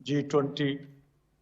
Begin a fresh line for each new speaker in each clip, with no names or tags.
G20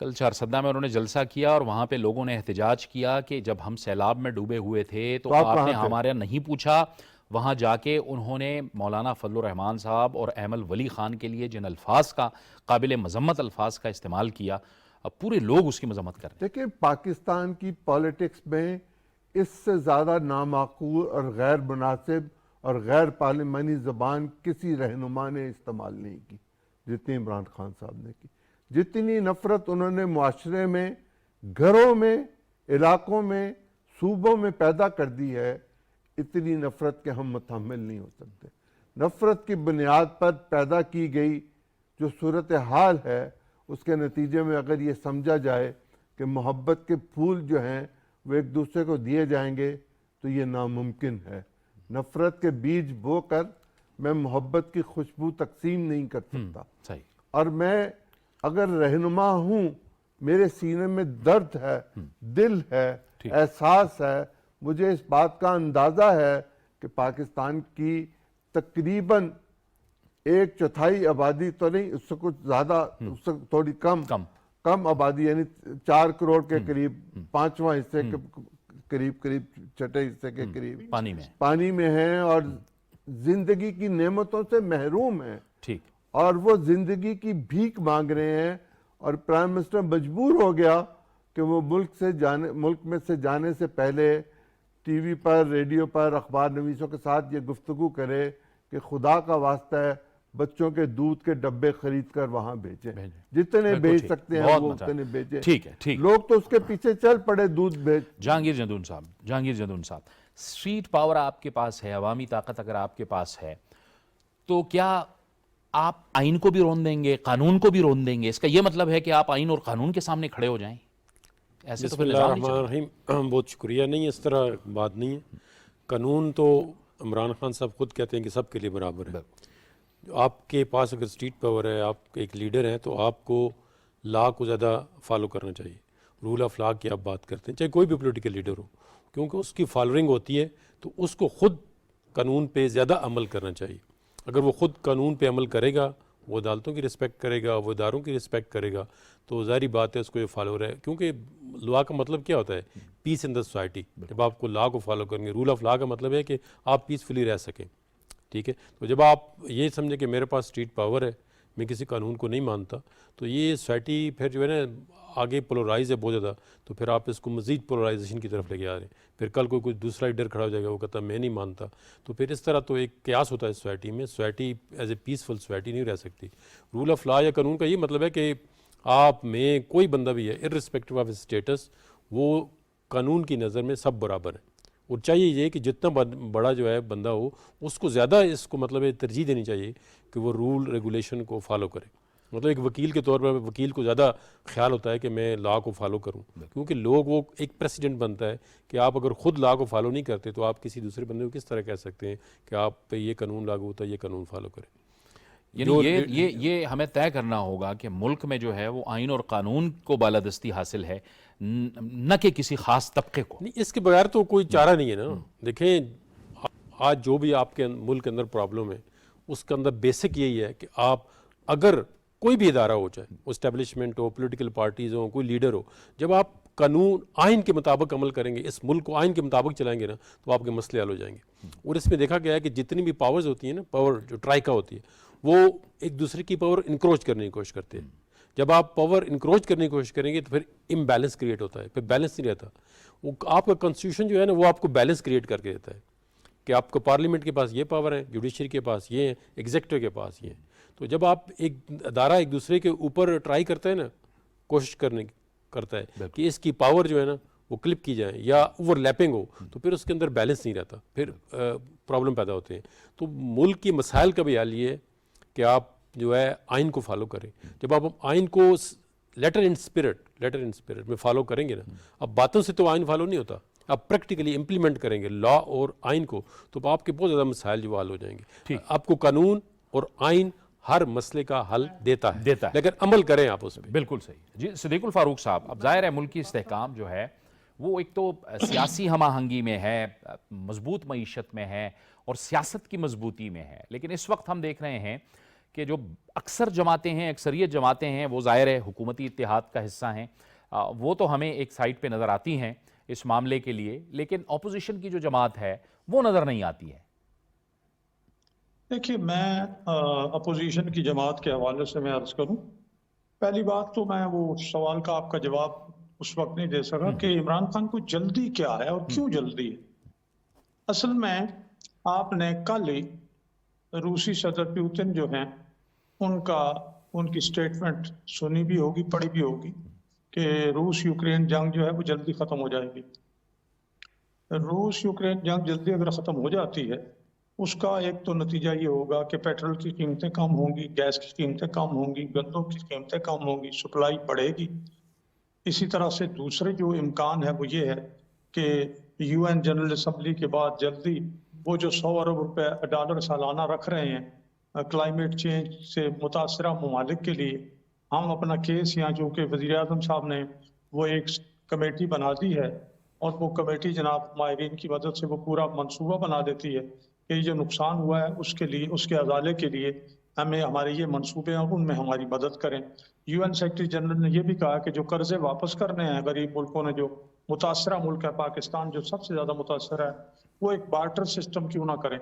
کل چارسدہ میں انہوں نے جلسہ کیا اور وہاں پہ لوگوں نے احتجاج کیا کہ جب ہم سیلاب میں ڈوبے ہوئے تھے تو
آپ
آپ
کہاں
نے
تھے؟
ہمارا نہیں پوچھا. وہاں جا کے انہوں نے مولانا فضل الرحمان صاحب اور ایمل ولی خان کے لیے جن الفاظ کا قابل مذمت الفاظ کا استعمال کیا، اب پورے لوگ اس کی مذمت کر رہے ہیں.
دیکھیں پاکستان کی پالیٹکس میں اس سے زیادہ نامعقول اور غیر مناسب اور غیر پارلیمانی زبان کسی رہنما نے استعمال نہیں کی جتنی عمران خان صاحب نے کی. جتنی نفرت انہوں نے معاشرے میں، گھروں میں، علاقوں میں، صوبوں میں پیدا کر دی ہے، اتنی نفرت کے ہم متحمل نہیں ہو سکتے. نفرت کی بنیاد پر پیدا کی گئی جو صورتحال ہے، اس کے نتیجے میں اگر یہ سمجھا جائے کہ محبت کے پھول جو ہیں وہ ایک دوسرے کو دیے جائیں گے تو یہ ناممکن ہے. نفرت کے بیج بو کر میں محبت کی خوشبو تقسیم نہیں کر سکتا.
صحیح.
اور میں اگر رہنما ہوں، میرے سینے میں درد ہے، دل ہے، احساس ہے، مجھے اس بات کا اندازہ ہے کہ پاکستان کی تقریباً 1/4 آبادی تو نہیں، اس سے کچھ زیادہ، اس سے تھوڑی کم آبادی، یعنی 4 کروڑ کے قریب، 5واں حصے کے قریب، چھٹے حصے کے قریب پانی میں ہیں اور زندگی کی نعمتوں سے محروم ہیں.
ٹھیک.
اور وہ زندگی کی بھیک مانگ رہے ہیں اور پرائم منسٹر مجبور ہو گیا کہ وہ ملک میں سے جانے سے پہلے ٹی وی پر، ریڈیو پر، اخبار نویسوں کے ساتھ یہ گفتگو کرے کہ خدا کا واسطہ ہے بچوں کے دودھ کے ڈبے خرید کر وہاں بھیجیں، جتنے بیچ سکتے ہیں وہ اتنے بیچیں.
ٹھیک ہے.
لوگ تو اس کے پیچھے چل پڑے دودھ بیچ.
جہانگیر جندون صاحب، اسٹریٹ پاور آپ کے پاس ہے، عوامی طاقت اگر آپ کے پاس ہے تو کیا آپ آئین کو بھی رون دیں گے، قانون کو بھی رون دیں گے؟ اس کا یہ مطلب ہے کہ آپ آئین اور قانون کے سامنے کھڑے ہو جائیں؟ ایسے تو
بسم اللہ الرحمن الرحیم. بہت شکریہ. نہیں، اس طرح بات نہیں ہے. قانون تو عمران خان صاحب خود کہتے ہیں کہ سب کے لیے برابر ہے. آپ کے پاس اگر اسٹریٹ پاور ہے، آپ ایک لیڈر ہیں، تو آپ کو لا کو زیادہ فالو کرنا چاہیے. رول آف لا کی آپ بات کرتے ہیں، چاہے کوئی بھی پولیٹیکل لیڈر ہو، کیونکہ اس کی فالوئنگ ہوتی ہے تو اس کو خود قانون پہ زیادہ عمل کرنا چاہیے. اگر وہ خود قانون پہ عمل کرے گا، وہ عدالتوں کی رسپیکٹ کرے گا، وہ اداروں کی رسپیکٹ کرے گا، تو ظاہری بات ہے اس کو یہ فالو ہے. کیونکہ لا کا مطلب کیا ہوتا ہے؟ پیس ان دا سوسائٹی. جب آپ کو لا کو فالو کریں گے، رول آف لا کا مطلب ہے کہ آپ پیسفلی رہ سکیں. ٹھیک ہے. تو جب آپ یہ سمجھیں کہ میرے پاس اسٹریٹ پاور ہے، میں کسی قانون کو نہیں مانتا، تو یہ سوسائٹی پھر جو ہے نا آگے پولرائز ہے بہت زیادہ. تو پھر آپ اس کو مزید پولرائزیشن کی طرف لے کے آ رہے ہیں. پھر کل کوئی دوسرا لیڈر کھڑا ہو جائے گا، وہ کہتا میں نہیں مانتا. تو پھر اس طرح تو ایک قیاس ہوتا ہے سوسائٹی میں. Society as a peaceful society نہیں رہ سکتی. رول آف لا یا قانون کا یہ مطلب ہے کہ آپ میں کوئی بندہ بھی ہے، ارسپیکٹو آف اسٹیٹس، وہ قانون کی نظر میں سب برابر ہیں. اور چاہیے یہ کہ جتنا بڑا جو ہے بندہ ہو، اس کو زیادہ اس کو مطلب ترجیح دینی چاہیے کہ وہ رول ریگولیشن کو فالو کرے. مطلب ایک وکیل کے طور پر وکیل کو زیادہ خیال ہوتا ہے کہ میں لا کو فالو کروں، کیونکہ لوگ وہ ایک پریسیڈنٹ بنتا ہے کہ آپ اگر خود لا کو فالو نہیں کرتے تو آپ کسی دوسرے بندے کو کس طرح کہہ سکتے ہیں کہ آپ پہ یہ قانون لاگو ہوتا ہے، یہ قانون فالو کرے.
یعنی یہ ہمیں طے کرنا ہوگا کہ ملک میں جو ہے وہ آئین اور قانون کو بالادستی حاصل ہے، نہ کہ کسی خاص طبقے کو.
نہیں، اس کے بغیر تو کوئی چارہ نہیں ہے نا. دیکھیں، آج جو بھی آپ کے ملک کے اندر پرابلم ہے، اس کے اندر بیسک یہی ہے کہ آپ اگر کوئی بھی ادارہ ہو، چاہے وہ اسٹیبلشمنٹ ہو، پولیٹیکل پارٹیز ہوں، کوئی لیڈر ہو، جب آپ قانون آئین کے مطابق عمل کریں گے، اس ملک کو آئین کے مطابق چلائیں گے نا، تو آپ کے مسئلے حل ہو جائیں گے. اور اس میں دیکھا گیا ہے کہ جتنی بھی پاورز ہوتی ہیں نا، پاور جو ٹرائیکا ہوتی ہے، وہ ایک دوسرے کی پاور انکروچ کرنے کی کوشش کرتے ہیں. جب آپ پاور انکروچ کرنے کی کوشش کریں گے تو پھر امبیلنس کریٹ ہوتا ہے، پھر بیلنس نہیں رہتا. وہ آپ کا کنسٹیٹیوشن جو ہے نا، وہ آپ کو بیلنس کریٹ کر کے دیتا ہے کہ آپ کو پارلیمنٹ کے پاس یہ پاور ہے، جوڈیشری کے پاس یہ ہے، ایگزیکٹو کے پاس یہ ہے. تو جب آپ ایک ادارہ ایک دوسرے کے اوپر ٹرائی کرتا ہے نا، کوشش کرتا ہے کہ اس کی پاور جو ہے نا وہ کلپ کی جائے یا اوور لیپنگ ہو، تو پھر اس کے اندر بیلنس نہیں رہتا، پھر پرابلم پیدا ہوتے ہیں. تو ملک کی مسائل کا بھی حل یہ ہے کہ آپ جو ہے آئین کو فالو کریں. جب آپ آئین کو لیٹر ان اسپرٹ میں فالو کریں گے نا، اب باتوں سے تو آئین فالو نہیں ہوتا، آپ پریکٹیکلی امپلیمنٹ کریں گے لا اور آئین کو، تو آپ کے بہت زیادہ مسائل جو حل ہو جائیں گے. آپ کو قانون اور آئین ہر مسئلے کا حل دیتا ہے لیکن عمل کریں آپ اس پہ.
بالکل صحیح. جی صدیق الفاروق صاحب، اب ظاہر ہے ملکی استحکام جو ہے وہ ایک تو سیاسی ہم آہنگی میں ہے، مضبوط معیشت میں ہے اور سیاست کی مضبوطی میں ہے. لیکن اس وقت ہم دیکھ رہے ہیں کہ جو اکثر جماعتیں ہیں، اکثریت جماعتیں ہیں، وہ ظاہر ہے حکومتی اتحاد کا حصہ ہیں، وہ تو ہمیں ایک سائٹ پہ نظر آتی ہیں اس معاملے کے لیے، لیکن اپوزیشن کی جو جماعت ہے وہ نظر نہیں آتی ہے۔
دیکھیے، میں اپوزیشن کی جماعت کے حوالے سے میں عرض کروں، پہلی بات تو میں وہ سوال کا آپ کا جواب اس وقت نہیں دے سکا کہ عمران خان کو جلدی کیا ہے اور کیوں جلدی ہے۔ اصل میں آپ نے کل ہی روسی صدر پیوتن جو ہیں ان کی سٹیٹمنٹ سنی بھی ہوگی، پڑھی بھی ہوگی کہ روس یوکرین جنگ جو ہے وہ جلدی ختم ہو جائے گی۔ روس یوکرین جنگ جلدی اگر ختم ہو جاتی ہے، اس کا ایک تو نتیجہ یہ ہوگا کہ پیٹرول کی قیمتیں کم ہوں گی، گیس کی قیمتیں کم ہوں گی، گندوں کی قیمتیں کم ہوں گی، سپلائی بڑھے گی۔ اسی طرح سے دوسرے جو امکان ہے وہ یہ ہے کہ یو این جنرل اسمبلی کے بعد جلدی وہ جو 100 ارب روپے ڈالر سالانہ رکھ رہے ہیں کلائمیٹ چینج سے متاثرہ ممالک کے لیے، ہم اپنا کیس یہاں جو کہ وزیر اعظم صاحب نے وہ ایک کمیٹی بنا دی ہے، اور وہ کمیٹی جناب ماہرین کی مدد سے وہ پورا منصوبہ بنا دیتی ہے کہ یہ جو نقصان ہوا ہے اس کے لیے، اس کے ازالے کے لیے ہمیں ہمارے یہ منصوبے ہیں ان میں ہماری مدد کریں۔ یو این سیکرٹری جنرل نے یہ بھی کہا کہ جو قرضے واپس کرنے ہیں غریب ملکوں نے، جو متاثرہ ملک ہے پاکستان جو سب سے زیادہ متاثر ہے، وہ ایک بارٹر سسٹم کیوں نہ کریں،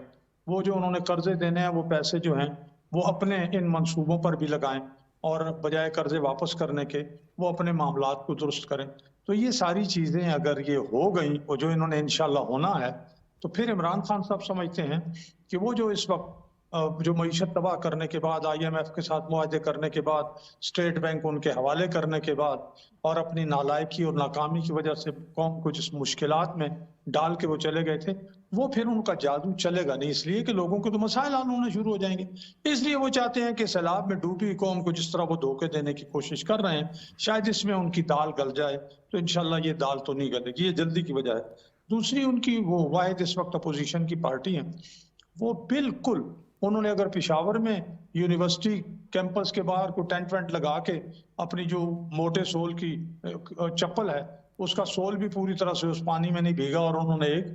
وہ جو انہوں نے قرضے دینے ہیں وہ پیسے جو ہیں وہ اپنے ان منصوبوں پر بھی لگائیں، اور بجائے قرضے واپس کرنے کے وہ اپنے معاملات کو درست کریں۔ تو یہ ساری چیزیں اگر یہ ہو گئیں اور جو انہوں نے انشاءاللہ ہونا ہے، تو پھر عمران خان صاحب سمجھتے ہیں کہ وہ جو اس وقت جو معیشت تباہ کرنے کے بعد، آئی ایم ایف کے ساتھ معاہدے کرنے کے بعد، اسٹیٹ بینک ان کے حوالے کرنے کے بعد، اور اپنی نالائکی اور ناکامی کی وجہ سے قوم کو جس مشکلات میں ڈال کے وہ چلے گئے تھے، وہ پھر ان کا جادو چلے گا نہیں، اس لیے کہ لوگوں کو تو مسائل حل ہونا شروع ہو جائیں گے۔ اس لیے وہ چاہتے ہیں کہ سیلاب میں ڈوبی قوم کو جس طرح وہ دھوکے دینے کی کوشش کر رہے ہیں، شاید اس میں ان کی دال گل جائے، تو انشاءاللہ یہ دال تو نہیں گلے گی، یہ جلدی کی وجہ ہے۔ دوسری ان کی وہ واحد اس وقت اپوزیشن کی پارٹی ہیں، وہ بالکل انہوں نے اگر پشاور میں یونیورسٹی کیمپس کے باہر کو ٹینٹ وینٹ لگا کے اپنی جو موٹے سول کی چپل ہے اس کا سول بھی پوری طرح سے اس پانی میں نہیں بھیگا، اور انہوں نے ایک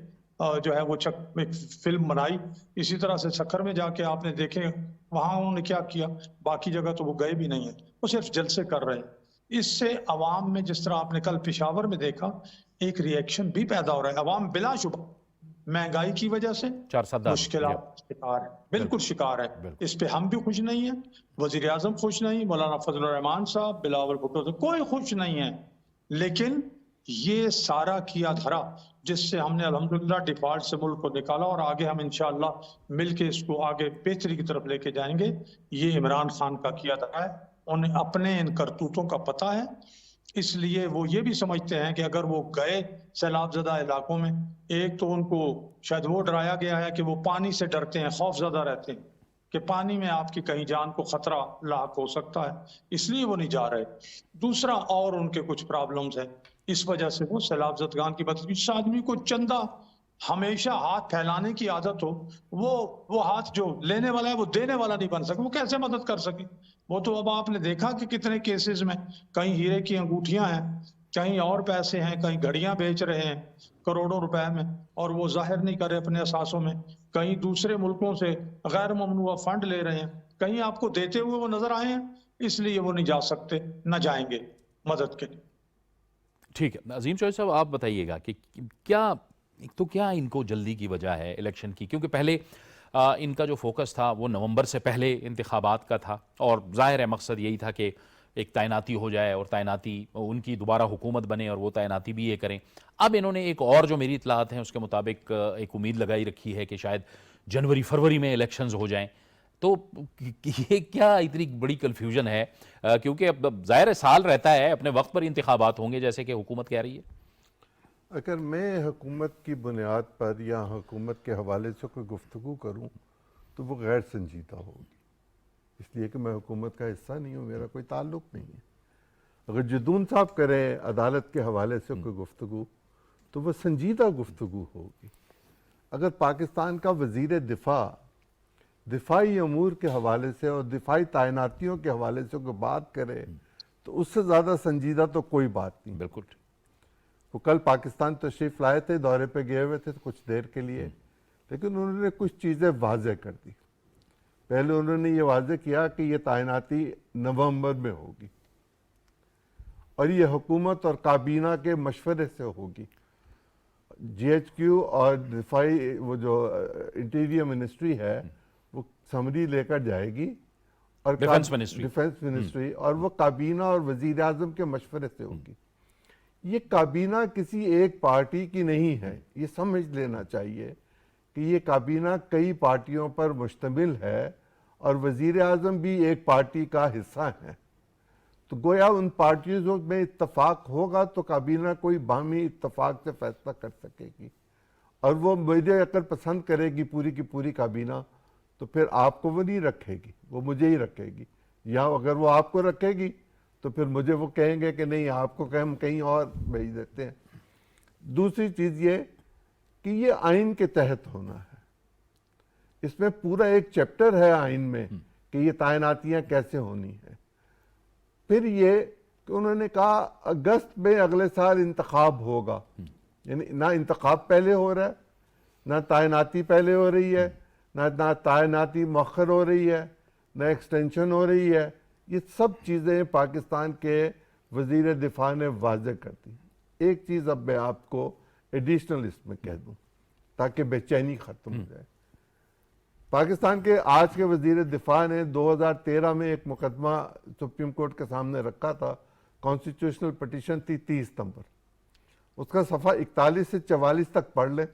جو ہے وہ ایک فلم بنائی۔ اسی طرح سے سکھر میں جا کے آپ نے دیکھے وہاں انہوں نے کیا کیا، باقی جگہ تو وہ گئے بھی نہیں ہیں، وہ صرف جلسے کر رہے ہیں۔ اس سے عوام میں جس طرح آپ نے کل پشاور میں دیکھا ایک ری ایکشن بھی پیدا ہو رہا ہے، عوام بلا شبہ مہنگائی کی وجہ سے مشکلات شکار ہے، بالکل شکار ہے، اس پہ ہم بھی خوش نہیں ہیں، وزیر اعظم خوش نہیں، مولانا فضل الرحمان صاحب، بلاول بھٹو سے کوئی خوش نہیں ہے، لیکن یہ سارا کیا دھرا جس سے ہم نے الحمدللہ ڈیفالٹ سے ملک کو نکالا، اور آگے ہم انشاءاللہ مل کے اس کو آگے بہتری کی طرف لے کے جائیں گے، یہ عمران خان کا کیا دھرا ہے، انہیں اپنے ان کرتوتوں کا پتہ ہے، اس لیے وہ یہ بھی سمجھتے ہیں کہ اگر وہ گئے سیلاب زدہ علاقوں میں، ایک تو ان کو شاید وہ ڈرایا گیا ہے کہ وہ پانی سے ڈرتے ہیں، خوف زدہ رہتے ہیں کہ پانی میں آپ کی کہیں جان کو خطرہ لاحق ہو سکتا ہے، اس لیے وہ نہیں جا رہے۔ دوسرا اور ان کے کچھ پرابلمز ہیں، اس وجہ سے وہ سیلاب زدگان کی مدد۔ جس آدمی کو چندہ ہمیشہ ہاتھ پھیلانے کی عادت ہو، وہ ہاتھ جو لینے والا ہے وہ دینے والا نہیں بن سکے، وہ کیسے مدد کر سکے؟ وہ تو اب آپ نے دیکھا کہ کتنے کیسز میں کہیں ہیرے کی انگوٹھیاں ہیں، کہیں اور پیسے ہیں، کہیں گھڑیاں بیچ رہے ہیں کروڑوں روپے میں، اور وہ ظاہر نہیں کرے اپنے اثاثوں میں، کہیں دوسرے ملکوں سے غیر ممنوعہ فنڈ لے رہے ہیں، کہیں آپ کو دیتے ہوئے وہ نظر آئے ہیں، اس لیے وہ نہیں جا سکتے، نہ جائیں گے مدد کے لیے۔
ٹھیک ہے عظیم چوہدری صاحب، آپ بتائیے گا کہ کیا ان کو جلدی کی وجہ ہے الیکشن کی؟ کیونکہ پہلے ان کا جو فوکس تھا وہ نومبر سے پہلے انتخابات کا تھا، اور ظاہر ہے مقصد یہی تھا کہ ایک تعیناتی ہو جائے اور تعیناتی ان کی دوبارہ حکومت بنے اور وہ تعیناتی بھی یہ کریں۔ اب انہوں نے ایک اور جو میری اطلاعات ہیں اس کے مطابق ایک امید لگائی رکھی ہے کہ شاید جنوری فروری میں الیکشنز ہو جائیں، تو یہ کیا اتنی بڑی کنفیوژن ہے؟ کیونکہ اب ظاہر سال رہتا ہے، اپنے وقت پر انتخابات ہوں گے جیسے کہ حکومت کہہ رہی ہے۔
اگر میں حکومت کی بنیاد پر یا حکومت کے حوالے سے کوئی گفتگو کروں تو وہ غیر سنجیدہ ہوگی، اس لیے کہ میں حکومت کا حصہ نہیں ہوں، میرا کوئی تعلق نہیں ہے۔ اگر جدون صاحب کرے عدالت کے حوالے سے کوئی گفتگو تو وہ سنجیدہ گفتگو ہوگی۔ اگر پاکستان کا وزیر دفاع دفاعی امور کے حوالے سے اور دفاعی تعیناتیوں کے حوالے سے کوئی بات کرے تو اس سے زیادہ سنجیدہ تو کوئی بات نہیں۔
بالکل،
وہ کل پاکستان تشریف لائے تھے، دورے پہ گئے ہوئے تھے کچھ دیر کے لیے، لیکن انہوں نے کچھ چیزیں واضح کر دی۔ پہلے انہوں نے یہ واضح کیا کہ یہ تعیناتی نومبر میں ہوگی اور یہ حکومت اور کابینہ کے مشورے سے ہوگی. جی ایچ کیو اور دفاعی وہ جو انٹیریئر منسٹری ہے وہ سمری لے کر جائے گی اور
ڈیفنس
منسٹری اور وہ کابینہ اور وزیر اعظم کے مشورے سے ہوگی. یہ کابینہ کسی ایک پارٹی کی نہیں ہے, یہ سمجھ لینا چاہیے کہ یہ کابینہ کئی پارٹیوں پر مشتمل ہے اور وزیر اعظم بھی ایک پارٹی کا حصہ ہیں. تو گویا ان پارٹیوں میں اتفاق ہوگا تو کابینہ کوئی باہمی اتفاق سے فیصلہ کر سکے گی, اور وہ مجھے اگر پسند کرے گی پوری کی پوری کابینہ تو پھر آپ کو وہ نہیں رکھے گی, وہ مجھے ہی رکھے گی. یا اگر وہ آپ کو رکھے گی تو پھر مجھے وہ کہیں گے کہ نہیں آپ کو ہم کہیں اور بھیج دیتے ہیں. دوسری چیز یہ کہ یہ آئین کے تحت ہونا ہے, اس میں پورا ایک چیپٹر ہے آئین میں کہ یہ تعیناتیاں کیسے ہونی ہیں. پھر یہ کہ انہوں نے کہا اگست میں اگلے سال انتخاب ہوگا, یعنی نہ انتخاب پہلے ہو رہا ہے, نہ تعیناتی پہلے ہو رہی ہے, نہ تعیناتی مؤخر ہو رہی ہے, نہ ایکسٹینشن ہو رہی ہے. یہ سب چیزیں پاکستان کے وزیر دفاع نے واضح کر دی. ایک چیز اب میں آپ کو ایڈیشنل اس میں کہہ دوں تاکہ بے چینی ختم ہو جائے. پاکستان کے آج کے وزیر دفاع نے 2013 میں ایک مقدمہ سپریم کورٹ کے سامنے رکھا تھا, کانسٹیٹیوشنل پٹیشن تھی 30 نمبر. اس کا صفحہ 41 سے 44 تک پڑھ لیں,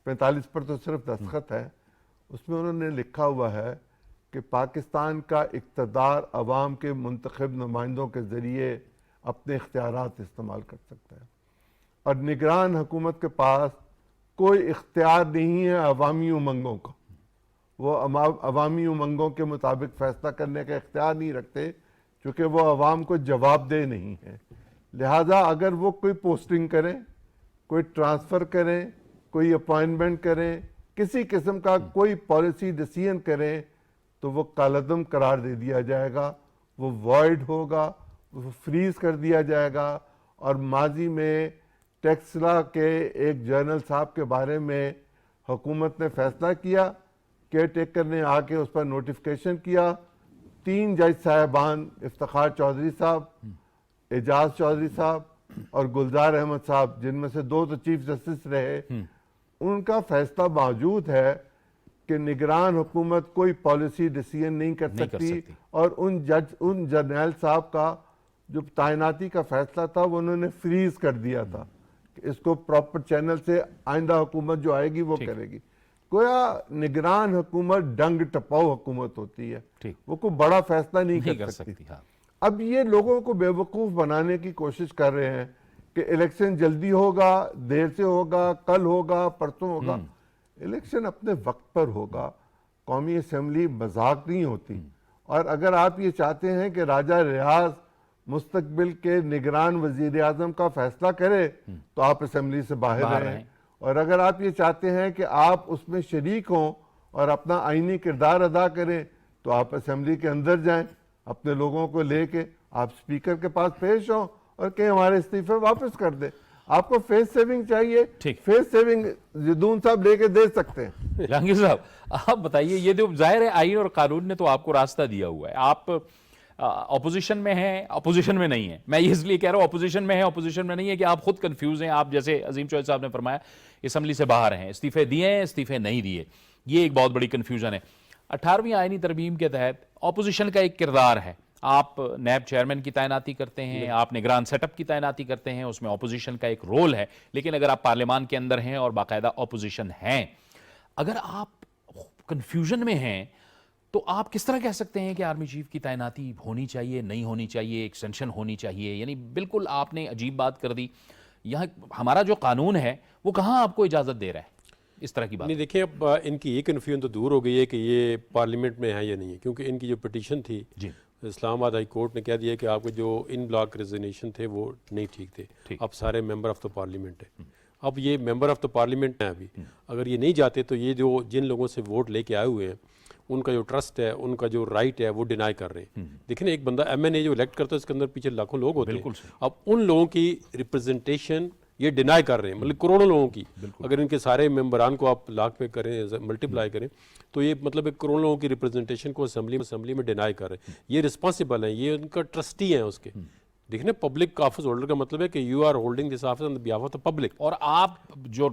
45 پر تو صرف دستخط ہے. اس میں انہوں نے لکھا ہوا ہے کہ پاکستان کا اقتدار عوام کے منتخب نمائندوں کے ذریعے اپنے اختیارات استعمال کر سکتا ہے, اور نگران حکومت کے پاس کوئی اختیار نہیں ہے عوامی امنگوں کا. وہ عوامی امنگوں کے مطابق فیصلہ کرنے کا اختیار نہیں رکھتے چونکہ وہ عوام کو جواب دہ نہیں ہے. لہذا اگر وہ کوئی پوسٹنگ کریں, کوئی ٹرانسفر کریں, کوئی اپوائنٹمنٹ کریں, کسی قسم کا کوئی پالیسی ڈیسیژن کریں تو وہ کالعدم قرار دے دیا جائے گا, وہ وائڈ ہوگا, وہ فریز کر دیا جائے گا. اور ماضی میں ٹیکسلا کے ایک جرنل صاحب کے بارے میں حکومت نے فیصلہ کیا, کیئر ٹیکر نے آ کے اس پر نوٹیفیکیشن کیا. 3 جج صاحبان, افتخار چودھری صاحب, اعجاز چودھری صاحب اور گلزار احمد صاحب, جن میں سے 2 تو چیف جسٹس رہے, ان کا فیصلہ موجود ہے کہ نگران حکومت کوئی پالیسی ڈیسیژن نہیں کر سکتی. اور ان جرنیل صاحب کا جو تعیناتی کا فیصلہ تھا وہ انہوں نے فریز کر دیا تھا کہ اس کو پراپر چینل سے آئندہ حکومت جو آئے گی وہ کرے گی. گویا نگران حکومت ڈنگ ٹپاؤ حکومت ہوتی ہے, وہ کوئی بڑا فیصلہ نہیں کر سکتی. اب یہ لوگوں کو بے وقوف بنانے کی کوشش کر رہے ہیں کہ الیکشن جلدی ہوگا, دیر سے ہوگا, کل ہوگا, پرسوں ہوگا. الیکشن اپنے وقت پر ہوگا. قومی اسمبلی مذاق نہیں ہوتی. اور اگر آپ یہ چاہتے ہیں کہ راجہ ریاض مستقبل کے نگران وزیر اعظم کا فیصلہ کرے تو آپ اسمبلی سے باہر رہیں, اور اگر آپ یہ چاہتے ہیں کہ آپ اس میں شریک ہوں اور اپنا آئینی کردار ادا کریں تو آپ اسمبلی کے اندر جائیں, اپنے لوگوں کو لے کے آپ اسپیکر کے پاس پیش ہوں اور کہ ہمارے استعفے واپس کر دیں. آپ کو فیس سیونگ چاہیے, فیس سیونگ زدون صاحب لے کے دے سکتے ہیں.
جہانگیر صاحب آپ بتائیے, یہ جو ظاہر ہے آئین اور قانون نے تو آپ کو راستہ دیا ہوا ہے, آپ اپوزیشن میں ہیں, اپوزیشن میں نہیں ہیں. میں اس لیے کہہ رہا ہوں اپوزیشن میں ہیں, اپوزیشن میں نہیں ہے کہ آپ خود کنفیوز ہیں. آپ جیسے عظیم چوہدری صاحب نے فرمایا اسمبلی سے باہر ہیں, استعفے دیے ہیں, استعفے نہیں دیے, یہ ایک بہت بڑی کنفیوژن ہے. 18ویں آئینی ترمیم کے تحت اپوزیشن کا ایک کردار ہے. آپ نیب چیئرمین کی تعیناتی کرتے ہیں, آپ نگران سیٹ اپ کی تعیناتی کرتے ہیں, اس میں اپوزیشن کا ایک رول ہے. لیکن اگر آپ پارلیمان کے اندر ہیں اور باقاعدہ اپوزیشن ہیں, اگر آپ کنفیوژن میں ہیں تو آپ کس طرح کہہ سکتے ہیں کہ آرمی چیف کی تعیناتی ہونی چاہیے, نہیں ہونی چاہیے, ایکسٹینشن ہونی چاہیے؟ یعنی بالکل آپ نے عجیب بات کر دی. یہاں ہمارا جو قانون ہے وہ کہاں آپ کو اجازت دے رہا ہے اس طرح کی بات؟
نہیں دیکھیں, اب ان کی یہ کنفیوژن تو دور ہو گئی ہے کہ یہ پارلیمنٹ میں ہے یا نہیں ہے, کیونکہ ان کی جو پٹیشن تھی اسلام آباد ہائی کورٹ نے کہہ دیا کہ آپ کے جو ان بلاک ریزگنیشن تھے وہ نہیں ٹھیک تھے, اب سارے ممبر آف دا پارلیمنٹ ہیں. اب یہ ممبر آف دا پارلیمنٹ ہیں, ابھی اگر یہ نہیں جاتے تو یہ جو جن لوگوں سے ووٹ لے کے آئے ہوئے ہیں ان کا جو ٹرسٹ ہے, ان کا جو رائٹ ہے وہ ڈینائی کر رہے ہیں. دیکھیں ایک بندہ ایم این اے جو الیکٹ کرتا ہے اس کے اندر پیچھے لاکھوں لوگ ہوتے ہیں. اب ان لوگوں کی ریپرزنٹیشن یہ ڈینائی کر رہے ہیں، مطلب کروڑوں لوگوں کی، اگر ان کے سارے ممبران کو آپ لاکھ پہ کریں ملٹیپلائی کریں تو یہ مطلب ایک کروڑوں لوگوں کی ریپرزنٹیشن کو اسمبلی میں ڈینائی کر رہے ہیں. یہ رسپانسبل ہیں، یہ ان کا ٹرسٹی ہیں اس کے. دیکھیں پبلک آفس ہولڈر کا مطلب ہے کہ you are holding this office on behalf of the public.
اور آپ جو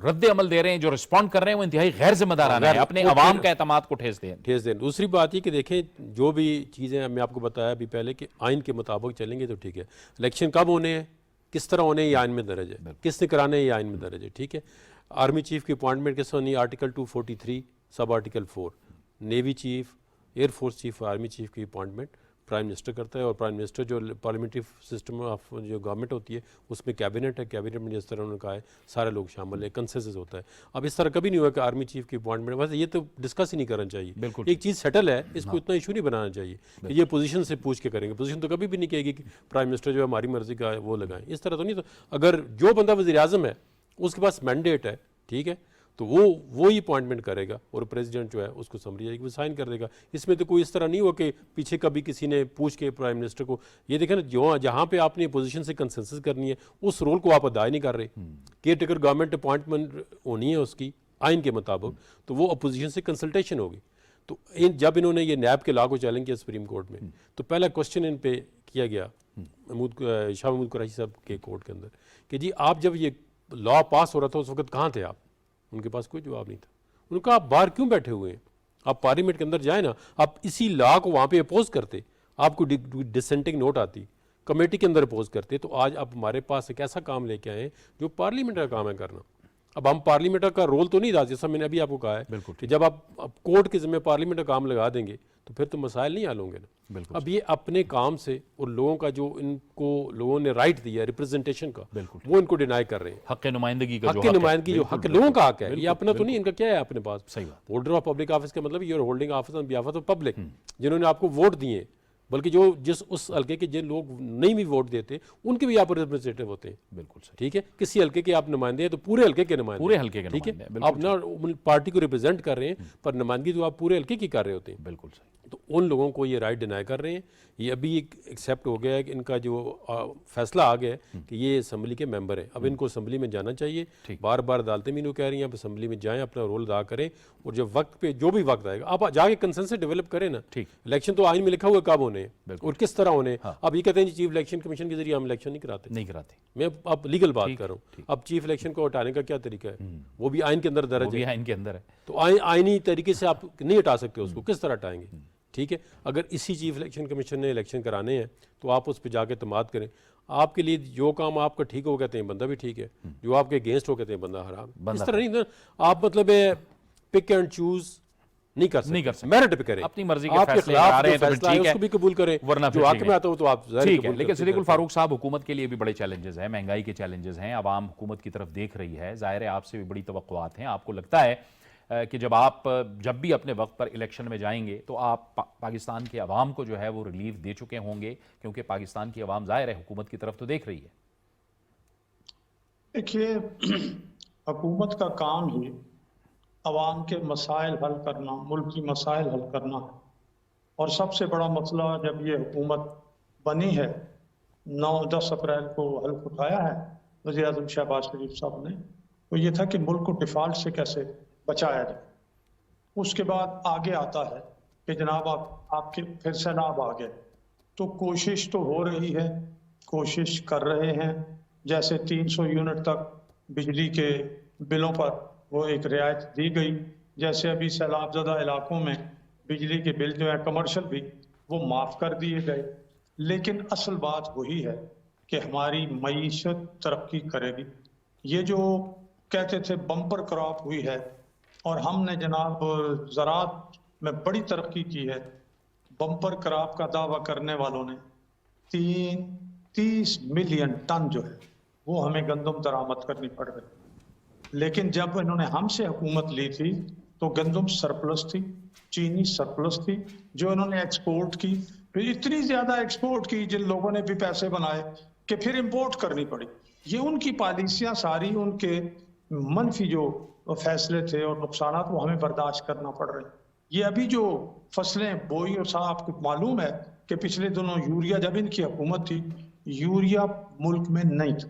رد عمل دے رہے ہیں، جو رسپونڈ کر رہے ہیں، وہ انتہائی غیر ذمہ دارانہ ہے، اپنے عوام کا اعتماد کو ٹھیس دیں.
دوسری بات یہ کہ دیکھیں جو بھی چیزیں میں آپ کو بتایا ابھی پہلے کہ آئین کے مطابق چلیں گے تو ٹھیک ہے. الیکشن کب ہونے ہیں، کس طرح ہونے ہیں، یہ آئین میں درج ہے. کس نے کرانے ہیں، یہ آئین میں درج ہے. ٹھیک ہے. آرمی چیف کی اپوائنٹمنٹ کس ہونی ہے، article 243 sub article 4. Navy chief, air force chief, army chief کی اپوائنٹمنٹ پرائم منسٹر کرتا ہے. اور پرائم منسٹر جو پارلیمنٹری سسٹم آف جو گورنمنٹ ہوتی ہے اس میں کیبنٹ ہے. کیبنٹ میں جس طرح انہوں نے کہا ہے سارے لوگ شامل ہیں، کنسنسس ہوتا ہے. اب اس طرح کبھی نہیں ہوا کہ آرمی چیف کی اپوائنٹمنٹ، ویسے یہ تو ڈسکس ہی نہیں کرنا چاہیے. ایک چیز سیٹل ہے، اس کو اتنا ایشو نہیں بنانا چاہیے کہ یہ پوزیشن سے پوچھ کے کریں گے. پوزیشن تو کبھی بھی نہیں کہے گی کہ پرائم منسٹر جو ہے ہماری مرضی کا ہے وہ لگائیں. اس طرح تو نہیں. تو اگر جو بندہ وزیر اعظم ہے اس کے پاس مینڈیٹ ہے، ٹھیک ہے، تو وہ ہی اپوائنٹمنٹ کرے گا اور پریزیڈنٹ جو ہے اس کو سمری جائے گی، وہ سائن کر دے گا. اس میں تو کوئی اس طرح نہیں ہوا کہ پیچھے کبھی کسی نے پوچھ کے پرائم منسٹر کو. یہ دیکھیں نا جہاں پہ آپ نے اپوزیشن سے کنسنسس کرنی ہے اس رول کو آپ ادا نہیں کر رہے. کیئر ٹیکر گورنمنٹ اپوائنٹمنٹ ہونی ہے اس کی آئین کے مطابق، تو وہ اپوزیشن سے کنسلٹیشن ہوگی. تو جب انہوں نے یہ نیب کے لا کو چیلنج کیا سپریم کورٹ میں، تو پہلا کوشچن ان پہ کیا گیا شاہ محمود قریشی صاحب کے کورٹ کے اندر کہ جی آپ جب یہ لا پاس ہو رہا تھا اس وقت کہاں تھے آپ؟ ان کے پاس کوئی جواب نہیں تھا. انہوں نے کہا آپ باہر کیوں بیٹھے ہوئے ہیں، آپ پارلیمنٹ کے اندر جائیں نا. آپ اسی لا کو وہاں پہ اپوز کرتے، آپ کو ڈسینٹنگ نوٹ آتی، کمیٹی کے اندر اپوز کرتے. تو آج آپ ہمارے پاس ایک ایسا کام لے کے آئے جو پارلیمنٹ کا کام ہے کرنا. اب ہم پارلیمنٹ کا رول تو نہیں رہا، جیسا میں نے ابھی آپ کو کہا ہے کہ جب آپ کورٹ کے ذمہ پارلیمنٹ کا کام لگا دیں گے تو پھر تو مسائل نہیں حل ہوں گے نا. اب یہ اپنے کام سے اور لوگوں کا جو ان کو لوگوں نے رائٹ دیا ریپرزنٹیشن کا، وہ ان کو ڈینائی کر رہے ہیں.
حق نمائندگی کا
حق نمائندگی جو حق لوگوں کا حق ہے، یہ اپنا تو نہیں، ان کا کیا ہے اپنے پاس. ہولڈر آف پبلک آفس کا مطلب you are holding office on behalf of public, جنہوں نے آپ کو ووٹ دیے، بلکہ جو اس حلقے کے جن لوگ نہیں بھی ووٹ دیتے ان کے بھی آپ ریپرزنٹیٹو ہوتے ہیں.
بالکل صحیح.
ٹھیک ہے. کسی حلقے کے آپ نمائندے ہیں تو پورے حلقے کے نمائندے،
پورے حلقے کے
ٹھیک ہے.
نمائندے،
آپ نہ پارٹی کو ریپرزینٹ کر رہے ہیں پر نمائندگی تو آپ پورے حلقے کی کر رہے ہوتے ہیں.
بالکل صحیح.
تو ان لوگوں کو یہ رائٹ ڈینائی کر رہے ہیں. یہ ابھی ایکسیپٹ ہو گیا ہے کہ ان کا جو فیصلہ آ گیا ہے کہ یہ اسمبلی کے ممبر ہیں، اب ان کو اسمبلی میں جانا چاہیے. بار بار عدالتیں بھی انہوں کہہ رہی ہیں آپ اسمبلی میں جائیں، اپنا رول ادا کریں، اور جب وقت پہ جو بھی وقت آئے گا آپ جا کے کنسنسس ڈیولپ کریں نا. الیکشن تو آئین میں لکھا ہوا کب ہونے ہیں اور کس طرح ہونے ہیں. اب یہ کہتے ہیں چیف الیکشن کمیشن کے ذریعے ہم الیکشن نہیں کراتے. میں اب لیگل بات کر رہا ہوں. اب چیف الیکشن کو ہٹانے کا کیا طریقہ ہے، وہ بھی آئین کے اندر درج ہے،
آئین کے اندر ہے.
تو آئینی طریقے سے آپ نہیں ہٹا سکتے اس کو، کس طرح ہٹائیں گے. ٹھیک ہے. اگر اسی چیف الیکشن کمیشن نے الیکشن کرانے ہیں تو آپ اس پہ جا کے اعتماد کریں. آپ کے لیے جو کام آپ کا ٹھیک ہو کہتے ہیں بندہ بھی ٹھیک ہے، جو آپ کے اگینسٹ ہو کہتے ہیں بندہ حرام. اس طرح نہیں آپ مطلب پک اینڈ چوز نہیں کر سکتے. میرٹ پہ کریں،
اپنی مرضی کے
آپ کے
فیصلے
خلاف
آ رہے ہیں
جو
تو
فیصلہ ہے
ٹھیک
اس کو بھی قبول کریں،
ورنہ
جو حق میں آتا ہو تو آپ ظاہر
ٹھیک ہے.
قبول
لیکن
کرتے
صدیق الفاروق صاحب، حکومت کے لیے بھی بڑے چیلنجز ہیں، مہنگائی کے چیلنجز ہیں، عوام حکومت کی طرف دیکھ رہی ہے. ظاہر ہے آپ سے بھی بڑی توقعات ہیں. آپ کو لگتا ہے کہ جب بھی اپنے وقت پر الیکشن میں جائیں گے تو آپ پاکستان کے عوام کو جو ہے وہ ریلیف دے چکے ہوں گے، کیونکہ پاکستان کی عوام ظاہر ہے حکومت کی طرف تو دیکھ رہی ہے.
دیکھیے، حکومت کا کام ہی عوام کے مسائل حل کرنا، ملکی مسائل حل کرنا ہے. اور سب سے بڑا مسئلہ جب یہ حکومت بنی ہے 9-10 اپریل کو حلف اٹھایا ہے وزیر اعظم شہباز شریف صاحب نے، تو یہ تھا کہ ملک کو ڈیفالٹ سے کیسے بچایا جائے. اس کے بعد آگے آتا ہے کہ جناب آپ کے پھر سیلاب آ گئے، تو کوشش تو ہو رہی ہے، کوشش کر رہے ہیں. جیسے 300 یونٹ تک بجلی کے بلوں پر وہ ایک رعایت دی گئی، جیسے ابھی سیلاب زدہ علاقوں میں بجلی کے بل جو ہے کمرشل بھی وہ معاف کر دیے گئے. لیکن اصل بات وہی ہے کہ ہماری معیشت ترقی کرے گی. یہ جو کہتے تھے بمپر کراپ ہوئی ہے، اور ہم نے جناب زراعت میں بڑی ترقی کی ہے. بمپر کراپ کا دعویٰ کرنے والوں نے 30 ملین ٹن جو ہے وہ ہمیں گندم درآمد کرنی پڑ رہی. لیکن جب انہوں نے ہم سے حکومت لی تھی تو گندم سرپلس تھی، چینی سرپلس تھی، جو انہوں نے ایکسپورٹ کی، پھر اتنی زیادہ ایکسپورٹ کی جن لوگوں نے بھی پیسے بنائے کہ پھر امپورٹ کرنی پڑی. یہ ان کی پالیسیاں ساری، ان کے منفی جو فیصلے تھے اور نقصانات وہ ہمیں برداشت کرنا پڑ رہے ہیں. یہ ابھی جو فصلیں بوئی، اور صاحب آپ کو معلوم ہے کہ پچھلے دنوں یوریا، جب ان کی حکومت تھی یوریا ملک میں نہیں تھا،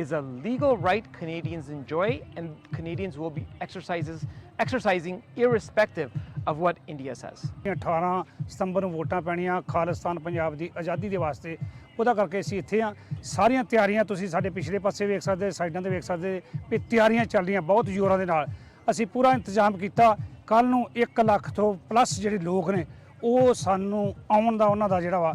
is a legal right Canadians enjoy and Canadians will be exercising irrespective of what India says.
18 ਸਤੰਬਰ ਨੂੰ ਵੋਟਾਂ ਪੈਣੀਆਂ ਖਾਲਿਸਤਾਨ ਪੰਜਾਬ ਦੀ ਆਜ਼ਾਦੀ ਦੇ ਵਾਸਤੇ, ਉਹਦਾ ਕਰਕੇ ਅਸੀਂ ਇੱਥੇ ਆ। ਸਾਰੀਆਂ ਤਿਆਰੀਆਂ ਤੁਸੀਂ ਸਾਡੇ ਪਿਛਲੇ ਪਾਸੇ ਵੇਖ ਸਕਦੇ, ਸਾਈਡਾਂ ਤੇ ਵੇਖ ਸਕਦੇ ਵੀ ਤਿਆਰੀਆਂ ਚੱਲ ਰਹੀਆਂ ਬਹੁਤ ਜ਼ੋਰਾਂ ਦੇ ਨਾਲ। ਅਸੀਂ ਪੂਰਾ ਇੰਤਜ਼ਾਮ ਕੀਤਾ। ਕੱਲ ਨੂੰ 1 ਲੱਖ ਤੋਂ ਪਲੱਸ ਜਿਹੜੇ ਲੋਕ ਨੇ ਉਹ ਸਾਨੂੰ ਆਉਣ ਦਾ ਉਹਨਾਂ ਦਾ ਜਿਹੜਾ ਵਾ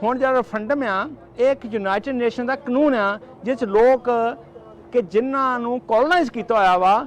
ਹੁਣ ਜਿਹੜਾ ਰੈਫਰੈਂਡਮ ਆ ਇਹ ਇੱਕ ਯੂਨਾਈਟਿਡ ਨੇਸ਼ਨ ਦਾ ਕਾਨੂੰਨ ਆ ਜਿਸ ਲੋਕ ਕਿ ਜਿਨ੍ਹਾਂ ਨੂੰ ਕਲੋਨਾਈਜ਼ ਕੀਤਾ ਹੋਇਆ ਵਾ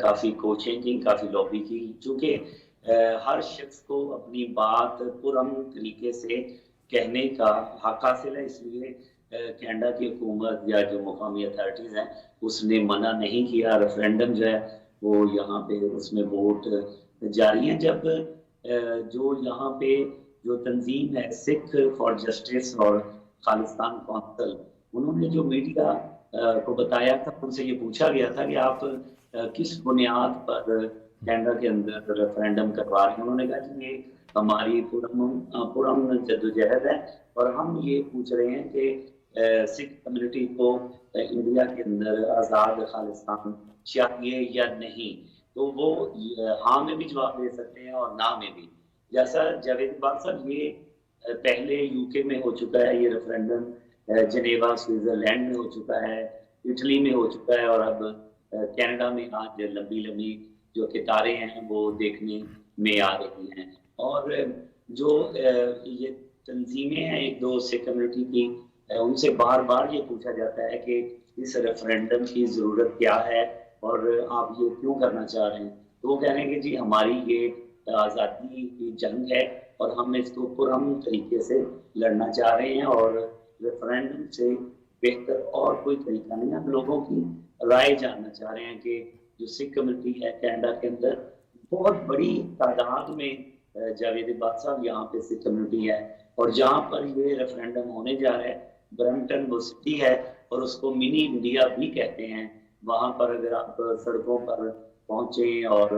کافی کوچنگ کافی لابی کی، چونکہ ہر شخص کو اپنی بات پرامن طریقے سے کہنے کا حق حاصل ہے، اس لیے کینیڈا کی حکومت یا جو مقامی اتھارٹیز ہیں اس نے منع نہیں کیا. ریفرینڈم جو ہے وہ یہاں پہ اس میں ووٹ جاری ہیں. جب جو یہاں پہ جو تنظیم ہے سکھ فار جسٹس اور خالصتان کونسل، انہوں نے جو میڈیا کو بتایا تھا، ان سے یہ پوچھا گیا تھا کہ آپ کس بنیاد پر کینیڈا کے اندر ریفرینڈم کروا رہے ہیں. انہوں نے کہا کہ یہ ہماری پرامن جدوجہد ہے اور ہم یہ پوچھ رہے ہیں کہ سکھ کمیونٹی کو انڈیا کے اندر آزاد خالصتان چاہیے یا نہیں. تو وہ ہاں میں بھی جواب دے سکتے ہیں اور نہ میں بھی. جیسا جاوید اقبال صاحب، یہ پہلے یو کے میں ہو چکا ہے یہ ریفرینڈم، جنیوا سوئٹزرلینڈ میں ہو چکا ہے، اٹلی میں ہو چکا ہے، اور اب کینیڈا میں آج لمبی لمبی جو قطاریں ہیں وہ دیکھنے میں آ رہی ہیں. اور جو یہ تنظیمیں ہیں ایک دو سکھ کمیونٹی کی، ان سے بار بار یہ پوچھا جاتا ہے کہ اس ریفرینڈم کی ضرورت کیا ہے اور آپ یہ کیوں کرنا چاہ رہے ہیں. تو وہ کہہ رہے ہیں کہ جی ہماری یہ آزادی کی جنگ ہے اور ہم اس کو پرامن طریقے سے لڑنا چاہ رہے ہیں، اور ریفرینڈم سے بہتر اور کوئی طریقہ نہیں. ہم لوگوں کی رائے جاننا چاہ رہے ہیں کہ جو سکھ کمیونٹی ہے کینیڈا کے اندر بہت بڑی تعداد میں، جاوید اقبال صاحب، یہاں پہ سکھ کمیونٹی ہے، اور جہاں پر یہ ریفرینڈم ہونے جا رہا ہے برمپٹن وہ سٹی ہے اور اس کو منی انڈیا بھی کہتے ہیں. وہاں پر اگر آپ سڑکوں پر پہنچیں اور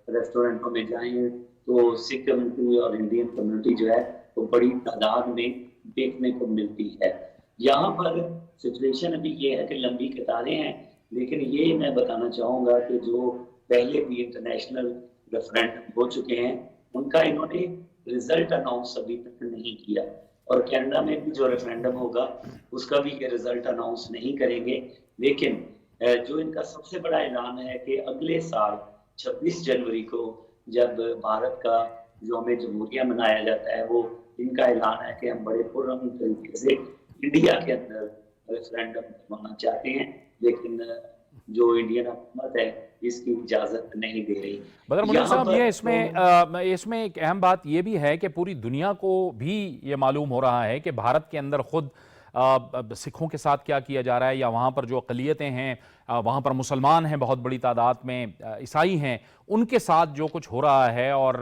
ریسٹورنٹوں میں جائیں تو سکھ کمیونٹی اور انڈین کمیونٹی جو ہے وہ بڑی تعداد میں دیکھنے کو ملتی ہے. یہاں پر سچویشن ابھی یہ ہے کہ لمبی قطاریں ہیں، لیکن یہ میں بتانا چاہوں گا کہ جو پہلے بھی انٹرنیشنل ریفرینڈم ہو چکے ہیں ان کا انہوں نے رزلٹ اناؤنس ابھی تک نہیں کیا، اور کینیڈا میں بھی جو ریفرینڈم ہوگا اس کا بھی یہ رزلٹ اناؤنس نہیں کریں گے. لیکن جو ان کا سب سے بڑا اعلان ہے کہ اگلے سال 26 جنوری کو جب بھارت کا یوم جمہوریہ منایا جاتا ہے، وہ ان کا اعلان ہے کہ ہم بڑے پرامن طریقے سے انڈیا کے اندر ریفرینڈم کروانا چاہتے ہیں، لیکن جو انڈین حکومت ہے اس کی اجازت نہیں دے رہی.
بدر منیر صاحب، یہ اس میں ایک اہم بات یہ بھی ہے کہ پوری دنیا کو بھی یہ معلوم ہو رہا ہے کہ بھارت کے اندر خود سکھوں کے ساتھ کیا کیا جا رہا ہے، یا وہاں پر جو اقلیتیں ہیں، وہاں پر مسلمان ہیں بہت بڑی تعداد میں، عیسائی ہیں، ان کے ساتھ جو کچھ ہو رہا ہے، اور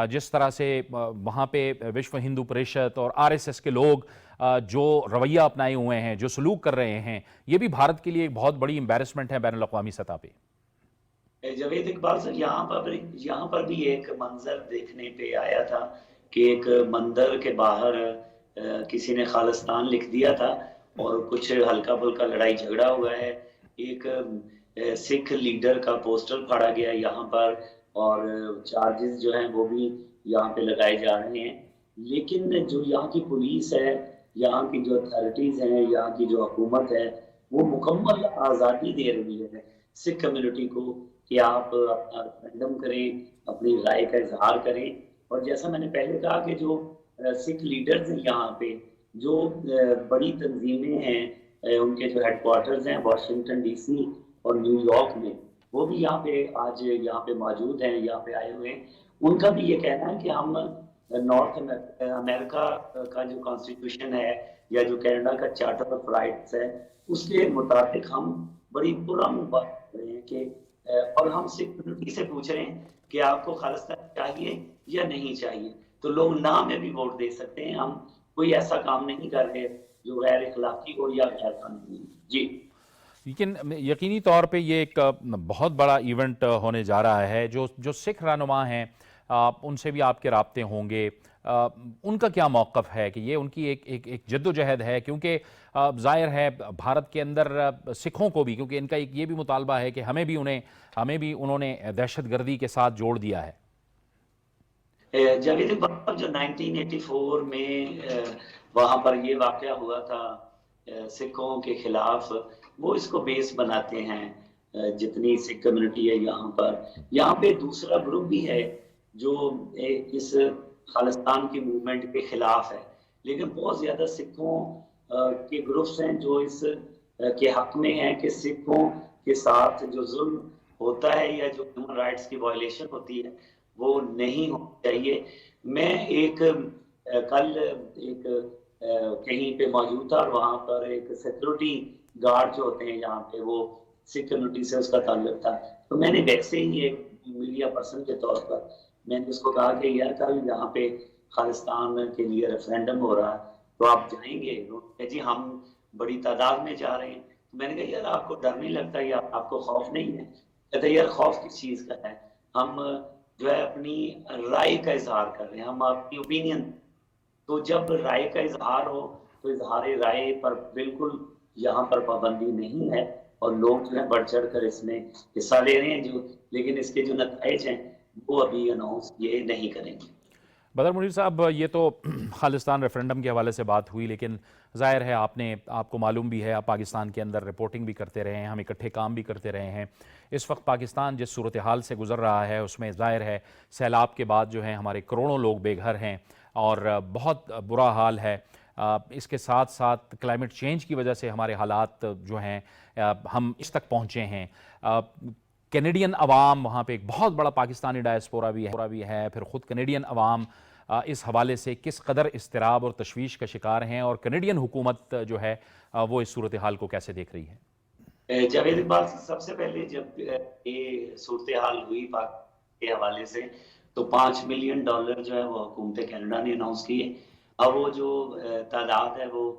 جس طرح سے وہاں پہ وشو ہندو پریشد اور RSS کے لوگ جو رویہ اپنائے ہوئے ہیں، جو سلوک کر رہے ہیں، یہ بھی بھارت کے لیے ایک بہت بڑی امبیرسمنٹ ہے بین الاقوامی سطح پہ.
جاوید اقبال صاحب، یہاں پر بھی ایک منظر دیکھنے پہ آیا تھا کہ ایک مندر کے باہر کسی نے خالصتان لکھ دیا تھا اور کچھ ہلکا پھلکا لڑائی جھگڑا ہوا ہے. ایک سکھ لیڈر کا پوسٹر پھاڑا گیا یہاں پر، اور چارجز جو ہیں وہ بھی یہاں پہ لگائے جا رہے ہیں. لیکن جو یہاں کی پولیس ہے، یہاں کی جو اتھارٹیز ہیں، یہاں کی جو حکومت ہے، وہ مکمل آزادی دے رہی ہے سکھ کمیونٹی کو کہ آپ اپنا ریفرینڈم کریں، اپنی رائے کا اظہار کریں. اور جیسا میں نے پہلے کہا کہ جو سکھ لیڈرز ہیں یہاں پہ، جو بڑی تنظیمیں ہیں، ان کے جو ہیڈ کوارٹرز ہیں واشنگٹن DC اور نیو یارک میں، وہ بھی یہاں پہ آج یہاں پہ موجود ہیں، یہاں پہ آئے ہوئے ہیں. ان کا بھی یہ کہنا ہے کہ ہم نارتھ امریکہ کا جو کانسٹیٹیوشن ہے یا جو کینیڈا کا چارٹر آف رائٹس ہے اس کے مطابق ہم بڑی پرامن بات کر رہے ہیں کہ، اور ہم سکھ کمیونٹی سے پوچھ رہے ہیں کہ آپ کو خالصتان چاہیے یا نہیں چاہیے. تو لوگ نہ میں بھی ووٹ دے سکتے ہیں. ہم کوئی ایسا کام نہیں کر رہے جو غیر اخلاقی ہو یا غیر قانونی. جی،
لیکن یقینی طور پہ یہ ایک بہت بڑا ایونٹ ہونے جا رہا ہے. جو سکھ رہنما ہیں ان سے بھی آپ کے رابطے ہوں گے، ان کا کیا موقف ہے کہ یہ ان کی ایک جد و جہد ہے؟ کیونکہ ظاہر ہے بھارت کے اندر سکھوں کو بھی، کیونکہ ان کا ایک یہ بھی مطالبہ ہے کہ ہمیں بھی انہوں نے دہشت گردی کے ساتھ جوڑ دیا ہے.
جاوید اقبال، جو 1984 میں وہاں پر یہ واقعہ ہوا تھا سکھوں کے خلاف، وہ اس کو بیس بناتے ہیں. جتنی سکھ کمیونٹی ہے یہاں پہ دوسرا گروپ بھی ہے جو اس خالصتان کی موومنٹ کے خلاف ہے، لیکن بہت زیادہ سکھوں کے گروپس ہیں جو اس کے حق میں ہیں کہ سکھوں کے ساتھ جو ظلم ہوتا ہے یا جو ہیومن رائٹس کی وائلیشن ہوتی ہے وہ نہیں ہونی چاہیے. میں ایک کل ایک کہیں پہ موجود تھا اور وہاں پر ایک سیکورٹی گارڈ جو ہوتے ہیں یہاں پہ وہ سکھ کمیونٹی سے اس کا تعلق تھا. تو میں نے ویسے ہی ایک میڈیا پرسن کے طور پر میں نے اس کو کہا کہ یار کل یہاں پہ خالصتان کے لیے ریفرینڈم ہو رہا ہے تو آپ جائیں گے؟ کہ جی ہم بڑی تعداد میں جا رہے ہیں. تو میں نے کہا یار آپ کو ڈر نہیں لگتا یا آپ کو خوف نہیں ہے؟ کہتے یار خوف کس چیز کا ہے, ہم جو ہے اپنی رائے کا اظہار کر رہے ہیں, ہم اپنی اوپینین. تو جب رائے کا اظہار ہو تو اظہار رائے پر بالکل یہاں پر پابندی نہیں ہے اور لوگ جو ہے بڑھ چڑھ کر اس میں حصہ لے رہے ہیں جو, لیکن اس کے جو نتائج ہیں وہ ابھی اناؤنس یہ نہیں کریں گے.
بدر منیر صاحب, یہ تو خالصتان ریفرنڈم کے حوالے سے بات ہوئی, لیکن ظاہر ہے آپ کو معلوم بھی ہے, آپ پاکستان کے اندر رپورٹنگ بھی کرتے رہے ہیں, ہم اکٹھے کام بھی کرتے رہے ہیں. اس وقت پاکستان جس صورتحال سے گزر رہا ہے اس میں ظاہر ہے سیلاب کے بعد جو ہے ہمارے کروڑوں لوگ بے گھر ہیں اور بہت برا حال ہے. اس کے ساتھ ساتھ کلائمیٹ چینج کی وجہ سے ہمارے حالات جو ہیں ہم اس تک پہنچے ہیں. کینیڈین عوام, وہاں پہ ایک بہت بڑا پاکستانی ڈائسپورا بھی ہے, پھر خود کینیڈین عوام اس حوالے سے کس قدر اضطراب اور تشویش کا شکار ہیں, اور کینیڈین حکومت جو ہے وہ اس صورتحال کو کیسے دیکھ رہی ہے؟
جاوید اقبال, سب سے پہلے جب یہ صورتحال ہوئی پاک کے حوالے سے تو $5 ملین جو ہے وہ حکومت کینیڈا نے اناؤنس کیے. اب وہ جو تعداد ہے وہ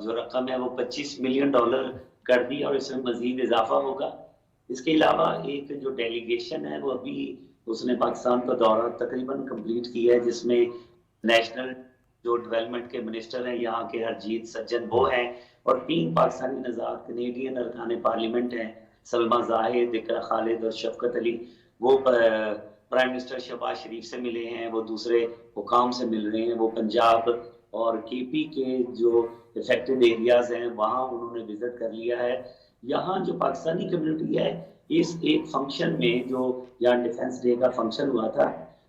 جو رقم ہے وہ $25 ملین کر دی اور اس میں مزید اضافہ ہوگا. اس کے علاوہ ایک جو ڈیلیگیشن ہے وہ ابھی اس نے پاکستان کا دورہ تقریباً کمپلیٹ کیا ہے, جس میں نیشنل جو ڈیولپمنٹ کے منسٹر ہیں یہاں کے ہرجیت سجن وہ ہیں, اور 3 پاکستانی نژاد کینیڈین ارکان پارلیمنٹ ہیں, سلمہ زاہد, اقرا خالد اور شفقت علی. وہ پرائم منسٹر شہباز شریف سے ملے ہیں, وہ دوسرے حکام سے مل رہے ہیں, وہ پنجاب اور کے پی کے جو افیکٹڈ ایریاز ہیں وہاں انہوں نے وزٹ کر لیا ہے. یہاں جو پاکستانی کمیونٹی ہے اس ایک فنکشن میں جو یہاں ڈیفنس ڈے کا فنکشن ہوا تھا,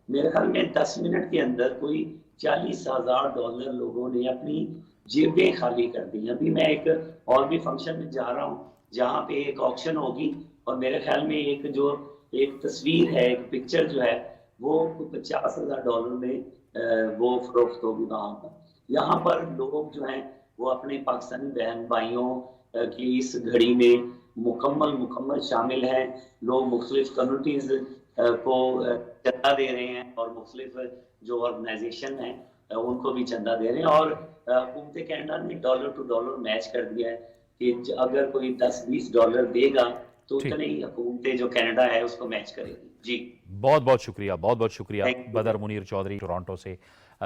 میرے خیال میں 10 منٹ کے اندر کوئی $40,000 لوگوں نے اپنی جیبیں خالی کر دی. ابھی میں ایک اور بھی فنکشن میں جا رہا ہوں جہاں پہ ایک آکشن ہوگی اور میرے خیال میں ایک تصویر ہے, ایک پکچر جو ہے وہ $50,000 میں وہ فروخت ہوگی وہاں پر. یہاں پر لوگ جو ہیں وہ اپنے پاکستانی بہن بھائیوں کی اس گھڑی میں مکمل شامل ہیں. لوگ مختلف کمیونٹیز کو چندہ دے رہے ہیں اور مختلف جو آرگنائزیشن ہیں ان کو بھی چندہ دے رہے ہیں, اور حکومت کینیڈا نے ڈالر ٹو ڈالر میچ کر دیا ہے کہ اگر کوئی $10-20 دے گا تو اتنے ہی حکومتیں جو کینیڈا ہے اس کو میچ کرے گی. جی
بہت شکریہ. بدر منیر چودھری ٹورانٹو سے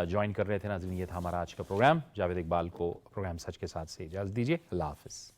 جوائن کر رہے تھے. ناظرین, یہ تھا ہمارا آج کا پروگرام. جاوید اقبال کو پروگرام سچ کے ساتھ سے اجازت دیجیے. اللہ حافظ.